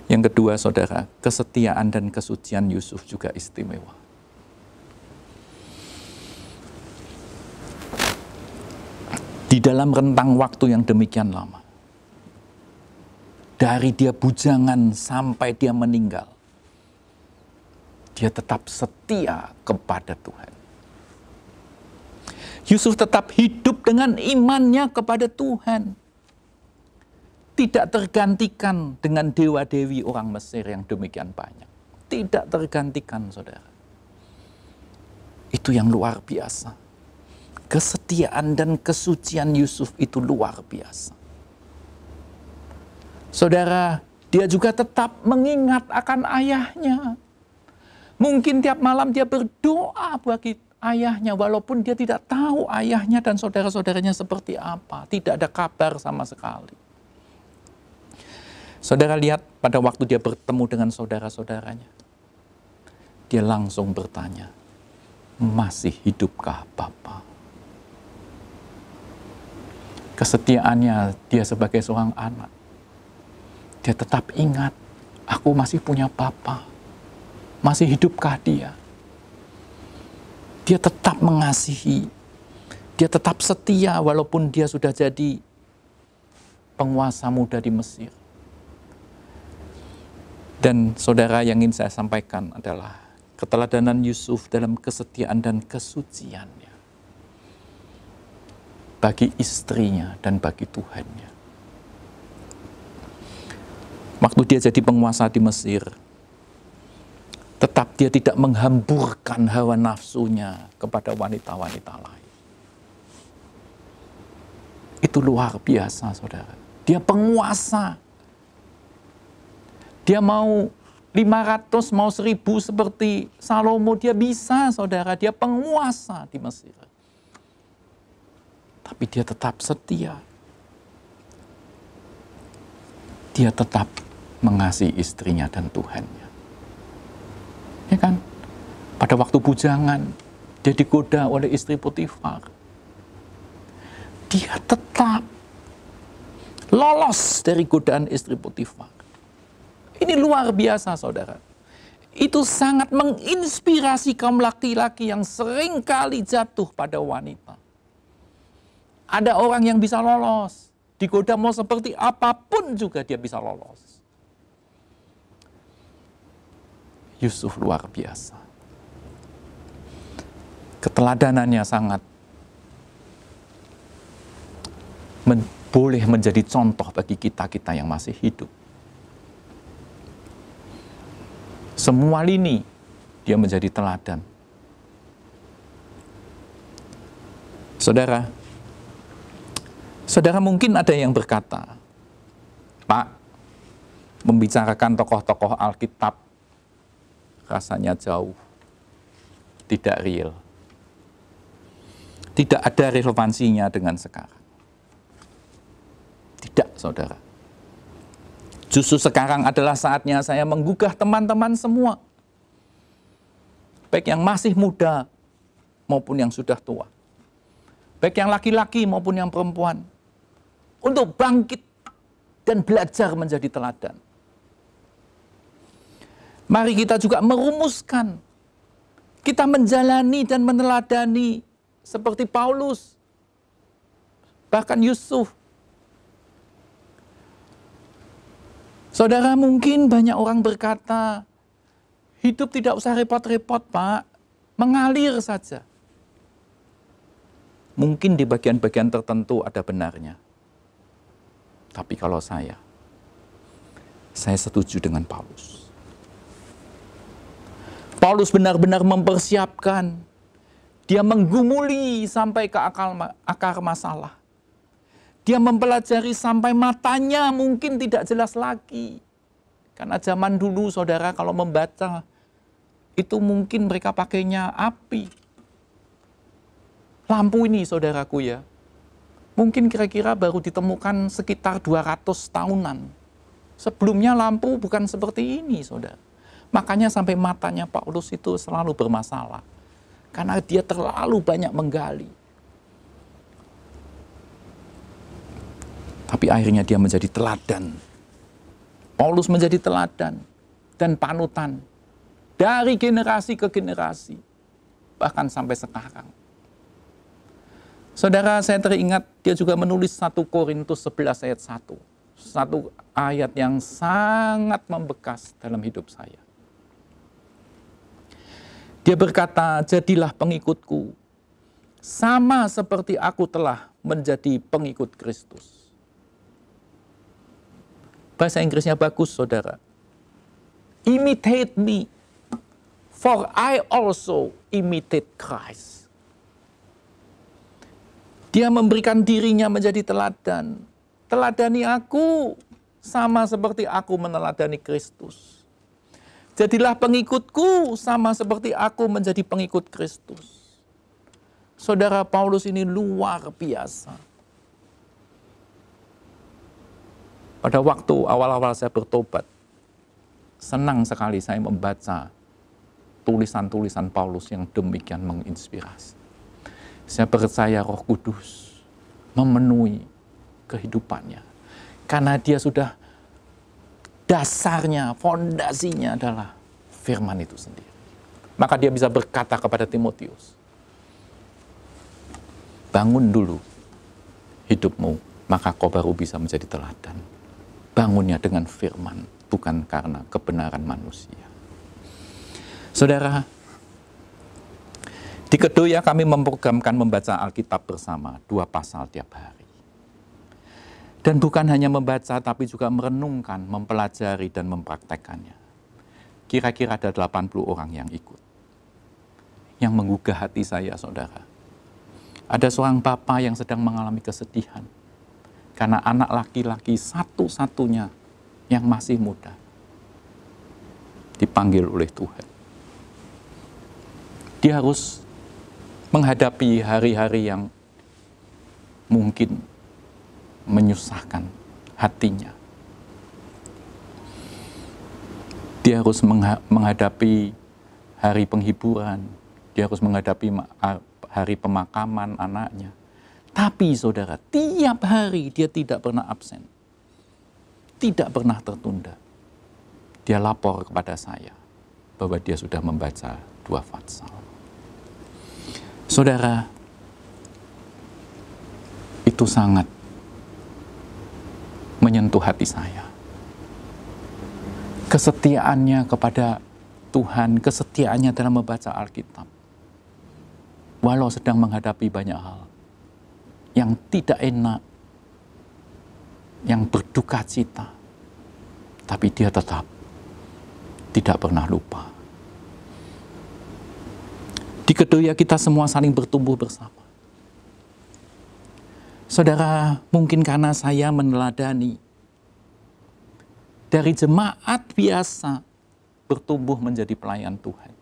Yang kedua, saudara, kesetiaan dan kesucian Yusuf juga istimewa. Di dalam rentang waktu yang demikian lama, dari dia bujangan sampai dia meninggal, dia tetap setia kepada Tuhan. Yusuf tetap hidup dengan imannya kepada Tuhan. Tidak tergantikan dengan dewa-dewi orang Mesir yang demikian banyak. Tidak tergantikan, saudara. Itu yang luar biasa. Kesetiaan dan kesucian Yusuf itu luar biasa. Saudara, Dia juga tetap mengingat akan ayahnya. Mungkin tiap malam dia berdoa bagi ayahnya, walaupun dia tidak tahu ayahnya dan saudara-saudaranya seperti apa. Tidak ada kabar sama sekali. Saudara lihat pada waktu dia bertemu dengan saudara-saudaranya. Dia langsung bertanya, masih hidupkah Bapa? Kesetiaannya dia sebagai seorang anak. Dia tetap ingat, aku masih punya Bapa. Masih hidupkah dia? Dia tetap mengasihi. Dia tetap setia walaupun dia sudah jadi penguasa muda di Mesir. Dan saudara, yang ingin saya sampaikan adalah keteladanan Yusuf dalam kesetiaan dan kesuciannya bagi istrinya dan bagi Tuhannya. Waktu dia jadi penguasa di Mesir, tetap dia tidak menghamburkan hawa nafsunya kepada wanita-wanita lain. Itu luar biasa, saudara. Dia penguasa. Dia mau 500, mau 1000 seperti Salomo, dia bisa, saudara. Dia penguasa di Mesir. Tapi dia tetap setia. Dia tetap mengasihi istrinya dan Tuhannya. Ya kan? Pada waktu bujangan, dia digoda oleh istri Potifar. Dia tetap lolos dari godaan istri Potifar. Ini luar biasa, saudara. Itu sangat menginspirasi kaum laki-laki yang sering kali jatuh pada wanita. Ada orang yang bisa lolos. Digoda mau seperti apapun juga dia bisa lolos. Yusuf luar biasa. Keteladanannya sangat boleh menjadi contoh bagi kita-kita yang masih hidup. Semua lini dia menjadi teladan. Saudara mungkin ada yang berkata, Pak, membicarakan tokoh-tokoh Alkitab rasanya jauh, tidak real. Tidak ada relevansinya dengan sekarang. Tidak, saudara. Justru sekarang adalah saatnya saya menggugah teman-teman semua. Baik yang masih muda maupun yang sudah tua. Baik yang laki-laki maupun yang perempuan. Untuk bangkit dan belajar menjadi teladan. Mari kita juga merumuskan. Kita menjalani dan meneladani seperti Paulus. Bahkan Yusuf. Saudara, mungkin banyak orang berkata, hidup tidak usah repot-repot, Pak. Mengalir saja. Mungkin di bagian-bagian tertentu ada benarnya. Tapi kalau saya setuju dengan Paulus. Paulus benar-benar mempersiapkan. Dia menggumuli sampai ke akar masalah. Dia mempelajari sampai matanya mungkin tidak jelas lagi. Karena zaman dulu, saudara, kalau membaca, itu mungkin mereka pakainya api. Lampu ini, saudaraku ya, mungkin kira-kira baru ditemukan sekitar 200 tahunan. Sebelumnya lampu bukan seperti ini, saudara. Makanya sampai matanya Paulus itu selalu bermasalah. Karena dia terlalu banyak menggali. Tapi akhirnya dia menjadi teladan. Paulus menjadi teladan dan panutan. Dari generasi ke generasi. Bahkan sampai sekarang. Saudara, saya teringat dia juga menulis 1 Korintus 11 ayat 1. Satu ayat yang sangat membekas dalam hidup saya. Dia berkata, jadilah pengikutku, sama seperti aku telah menjadi pengikut Kristus. Bahasa Inggrisnya bagus, saudara. Imitate me, for I also imitate Christ. Dia memberikan dirinya menjadi teladan. Teladani aku, sama seperti aku meneladani Kristus. Jadilah pengikutku sama seperti aku menjadi pengikut Kristus. Saudara, Paulus ini luar biasa. Pada waktu awal-awal saya bertobat, senang sekali saya membaca tulisan-tulisan Paulus yang demikian menginspirasi. Saya percaya Roh Kudus memenuhi kehidupannya. Karena dia sudah dasarnya, fondasinya adalah firman itu sendiri. Maka dia bisa berkata kepada Timotius, bangun dulu hidupmu, maka kau baru bisa menjadi teladan. Bangunnya dengan firman, bukan karena kebenaran manusia. Saudara, di Kedoya kami memprogramkan membaca Alkitab bersama 2 pasal tiap hari. Dan bukan hanya membaca, tapi juga merenungkan, mempelajari, dan mempraktekannya. Kira-kira ada 80 orang yang ikut. Yang menggugah hati saya, saudara. Ada seorang bapak yang sedang mengalami kesedihan. Karena anak laki-laki satu-satunya yang masih muda dipanggil oleh Tuhan. Dia harus menghadapi hari-hari yang mungkin menyusahkan hatinya. Dia harus menghadapi hari penghiburan, dia harus menghadapi hari pemakaman anaknya. Tapi saudara, tiap hari dia tidak pernah absen, tidak pernah tertunda. Dia lapor kepada saya bahwa dia sudah membaca 2 pasal. Saudara, itu sangat menyentuh hati saya. Kesetiaannya kepada Tuhan, kesetiaannya dalam membaca Alkitab. Walau sedang menghadapi banyak hal yang tidak enak, yang berduka cita, tapi dia tetap tidak pernah lupa. Di Kedoya kita semua saling bertumbuh bersama. Saudara, mungkin karena saya meneladani dari jemaat biasa bertumbuh menjadi pelayan Tuhan.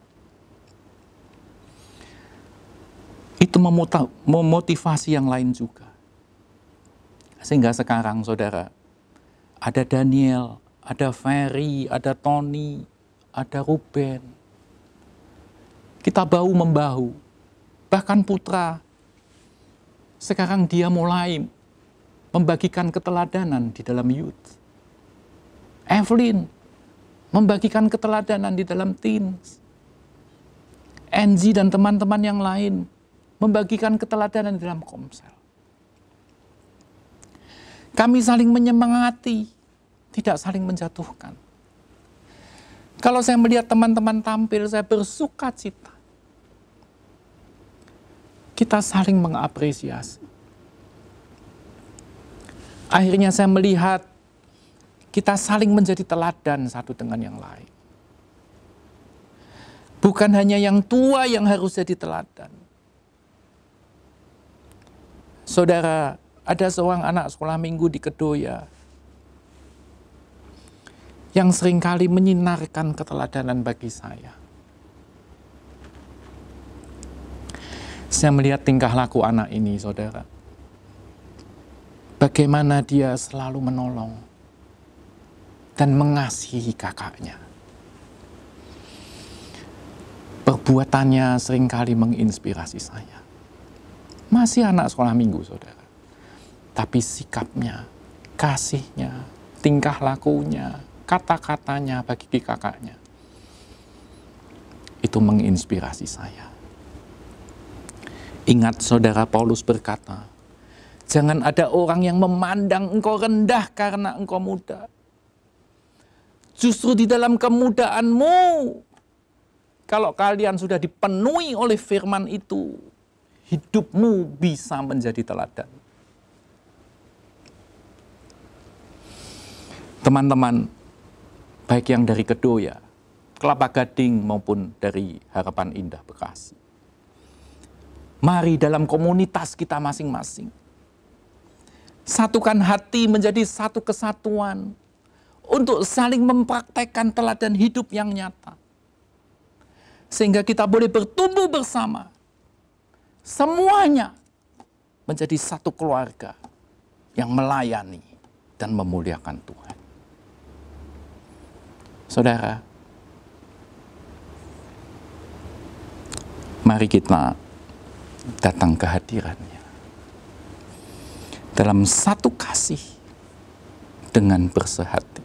Itu memotivasi yang lain juga. Sehingga sekarang saudara, ada Daniel, ada Ferry, ada Tony, ada Ruben. Kita bahu-membahu, bahkan Putra. Sekarang dia mulai membagikan keteladanan di dalam youth. Evelyn membagikan keteladanan di dalam teens. Angie dan teman-teman yang lain membagikan keteladanan di dalam komsel. Kami saling menyemangati, tidak saling menjatuhkan. Kalau saya melihat teman-teman tampil, saya bersuka cita. Kita saling mengapresiasi. Akhirnya saya melihat kita saling menjadi teladan satu dengan yang lain. Bukan hanya yang tua yang harus jadi teladan. Saudara, ada seorang anak sekolah minggu di Kedoya yang seringkali menyinarkan keteladanan bagi saya. Saya melihat tingkah laku anak ini, saudara. Bagaimana dia selalu menolong dan mengasihi kakaknya. Perbuatannya seringkali menginspirasi saya. Masih anak sekolah minggu, saudara. Tapi sikapnya, kasihnya, tingkah lakunya, kata-katanya bagi kakaknya, itu menginspirasi saya. Ingat saudara, Paulus berkata, jangan ada orang yang memandang engkau rendah karena engkau muda. Justru di dalam kemudaanmu, kalau kalian sudah dipenuhi oleh firman itu, hidupmu bisa menjadi teladan. Teman-teman, baik yang dari Kedoya, Kelapa Gading maupun dari Harapan Indah Bekasi. Mari dalam komunitas kita masing-masing, satukan hati menjadi satu kesatuan, untuk saling mempraktekkan teladan hidup yang nyata. Sehingga kita boleh bertumbuh bersama. Semuanya menjadi satu keluarga yang melayani dan memuliakan Tuhan. Saudara, mari kita datang ke hadirat-Nya dalam satu kasih dengan bersehati.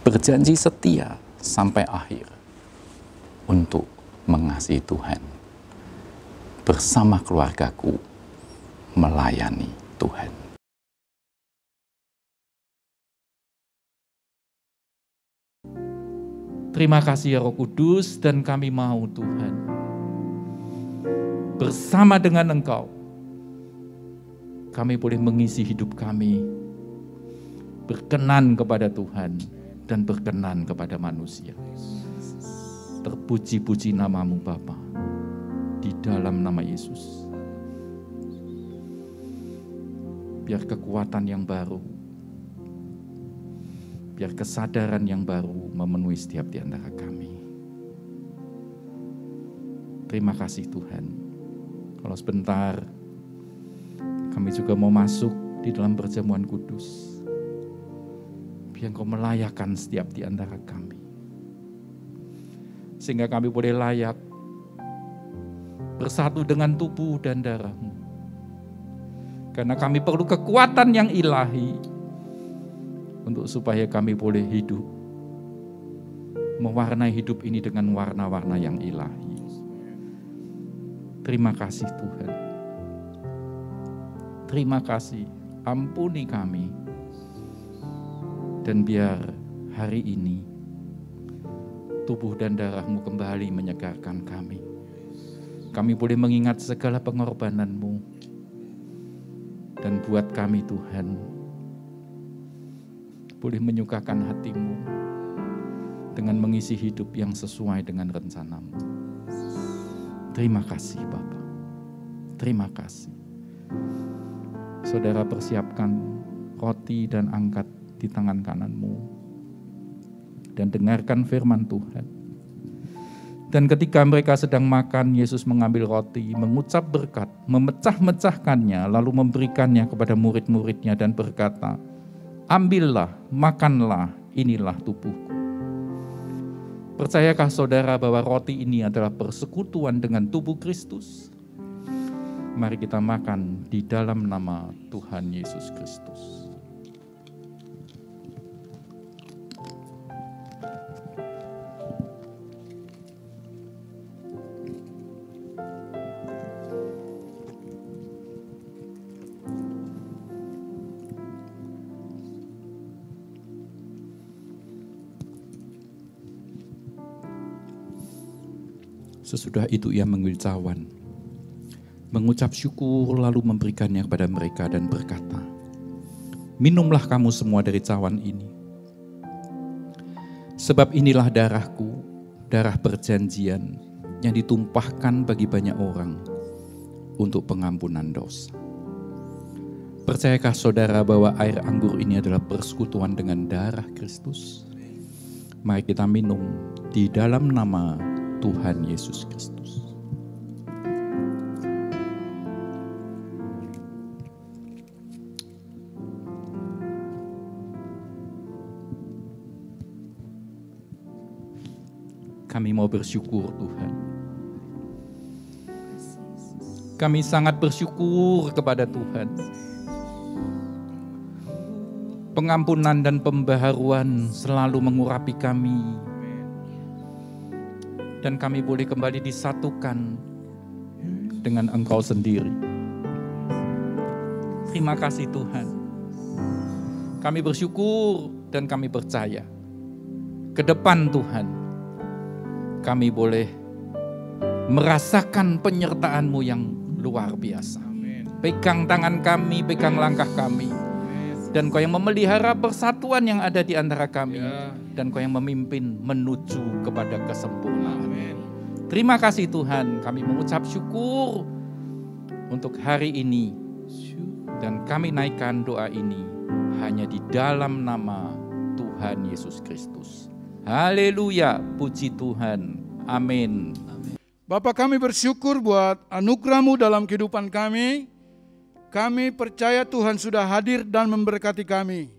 Berjanji setia sampai akhir untuk mengasihi Tuhan. Bersama keluargaku melayani Tuhan. Terima kasih ya Roh Kudus, dan kami mau Tuhan bersama dengan Engkau kami boleh mengisi hidup kami berkenan kepada Tuhan dan berkenan kepada manusia. Terpuji-puji nama-Mu Bapa, di dalam nama Yesus. Biar kekuatan yang baru, biar kesadaran yang baru memenuhi setiap di antara kami. Terima kasih Tuhan. Kalau sebentar kami juga mau masuk di dalam perjamuan kudus. Biar Engkau melayakan setiap di antara kami. Sehingga kami boleh layak bersatu dengan tubuh dan darah-Mu. Karena kami perlu kekuatan yang ilahi untuk supaya kami boleh hidup, mewarnai hidup ini dengan warna-warna yang ilahi. Terima kasih Tuhan. Terima kasih, ampuni kami. Dan biar hari ini tubuh dan darah-Mu kembali menyegarkan kami. Kami boleh mengingat segala pengorbanan-Mu. Dan buat kami Tuhan, boleh menyukakan hati-Mu dengan mengisi hidup yang sesuai dengan rencana-Mu. Terima kasih Bapa. Terima kasih. Saudara persiapkan roti dan angkat di tangan kanan-Mu. Dan dengarkan firman Tuhan. Dan ketika mereka sedang makan, Yesus mengambil roti, mengucap berkat, memecah-mecahkannya, lalu memberikannya kepada murid-muridnya dan berkata, ambillah, makanlah, inilah tubuhku. Percayakah saudara bahwa roti ini adalah persekutuan dengan tubuh Kristus? Mari kita makan di dalam nama Tuhan Yesus Kristus. Sesudah itu ia mengambil cawan, mengucap syukur lalu memberikannya kepada mereka dan berkata, minumlah kamu semua dari cawan ini. Sebab inilah darahku, darah perjanjian yang ditumpahkan bagi banyak orang untuk pengampunan dosa. Percayakah saudara bahwa air anggur ini adalah persekutuan dengan darah Kristus? Mari kita minum di dalam nama Tuhan Yesus Kristus. Kami mau bersyukur Tuhan. Kami sangat bersyukur kepada Tuhan. Pengampunan dan pembaharuan selalu mengurapi kami. Dan kami boleh kembali disatukan dengan Engkau sendiri. Terima kasih Tuhan. Kami bersyukur dan kami percaya. Ke depan Tuhan, kami boleh merasakan penyertaan-Mu yang luar biasa. Pegang tangan kami, pegang langkah kami. Dan Kau yang memelihara persatuan yang ada di antara kami. Dan Kau yang memimpin menuju kepada kesempurnaan. Terima kasih Tuhan, kami mengucap syukur untuk hari ini. Dan kami naikkan doa ini hanya di dalam nama Tuhan Yesus Kristus. Haleluya, puji Tuhan. Amin. Bapa, kami bersyukur buat anugerah-Mu dalam kehidupan kami. Kami percaya Tuhan sudah hadir dan memberkati kami.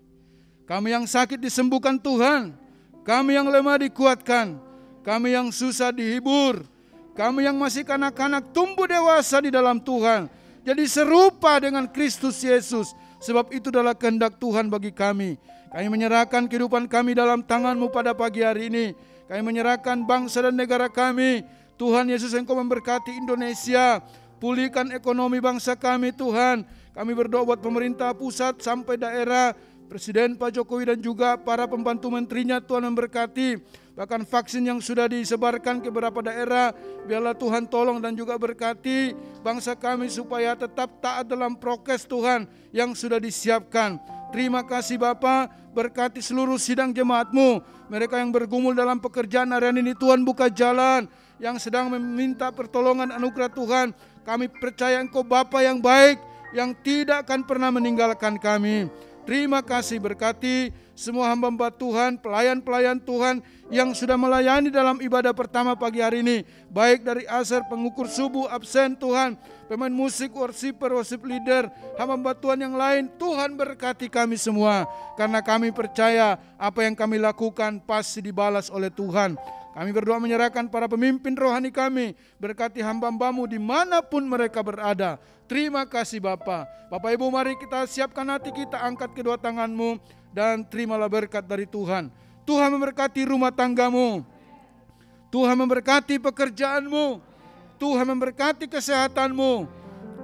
Kami yang sakit disembuhkan Tuhan. Kami yang lemah dikuatkan. Kami yang susah dihibur. Kami yang masih kanak-kanak tumbuh dewasa di dalam Tuhan. Jadi serupa dengan Kristus Yesus. Sebab itu adalah kehendak Tuhan bagi kami. Kami menyerahkan kehidupan kami dalam tangan-Mu pada pagi hari ini. Kami menyerahkan bangsa dan negara kami. Tuhan Yesus, Engkau memberkati Indonesia. Pulihkan ekonomi bangsa kami Tuhan. Kami berdoa buat pemerintah pusat sampai daerah. Presiden Pak Jokowi dan juga para pembantu menterinya, Tuhan memberkati. Bahkan vaksin yang sudah disebarkan ke beberapa daerah, biarlah Tuhan tolong dan juga berkati bangsa kami supaya tetap taat dalam prokes Tuhan yang sudah disiapkan. Terima kasih Bapa, berkati seluruh sidang jemaat-Mu. Mereka yang bergumul dalam pekerjaan harian ini, Tuhan buka jalan. Yang sedang meminta pertolongan anugerah Tuhan, kami percaya Engkau Bapa yang baik, yang tidak akan pernah meninggalkan kami. Terima kasih, berkati semua hamba-hamba Tuhan, pelayan-pelayan Tuhan yang sudah melayani dalam ibadah pertama pagi hari ini. Baik dari asar, pengukur subuh, absen Tuhan, pemain musik, worshiper, worship leader, hamba-hamba Tuhan yang lain. Tuhan berkati kami semua. Karena kami percaya apa yang kami lakukan pasti dibalas oleh Tuhan. Kami berdoa menyerahkan para pemimpin rohani kami. Berkati hamba-Hamba-Mu dimanapun mereka berada. Terima kasih Bapa. Bapak Ibu, mari kita siapkan hati kita, angkat kedua tangan-Mu dan terimalah berkat dari Tuhan. Tuhan memberkati rumah tangga-Mu. Tuhan memberkati pekerjaan-Mu. Tuhan memberkati kesehatan-Mu.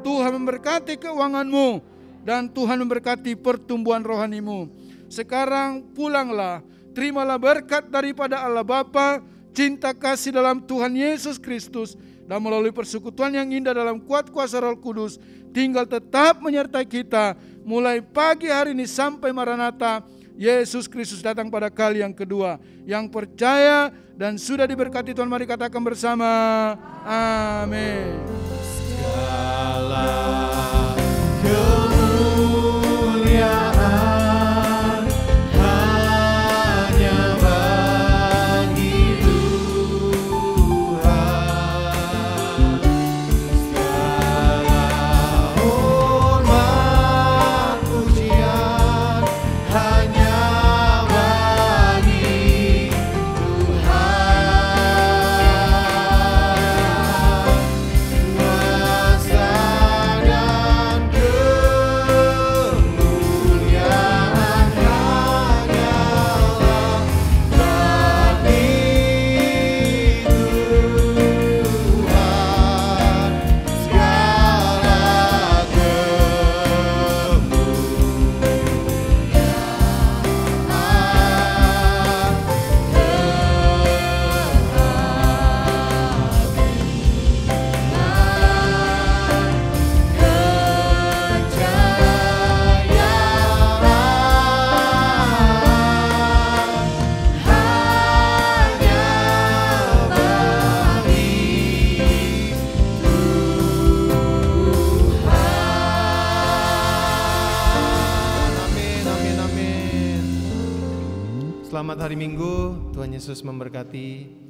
Tuhan memberkati keuangan-Mu. Dan Tuhan memberkati pertumbuhan rohani-Mu. Sekarang pulanglah. Terimalah berkat daripada Allah Bapa, cinta kasih dalam Tuhan Yesus Kristus, dan melalui persekutuan yang indah dalam kuat kuasa Roh Kudus, tinggal tetap menyertai kita mulai pagi hari ini sampai Maranatha. Yesus Kristus datang pada kali yang kedua. Yang percaya dan sudah diberkati Tuhan, mari katakan bersama, amin. Segala kemuliaan Selamat hari Minggu, Tuhan Yesus memberkati.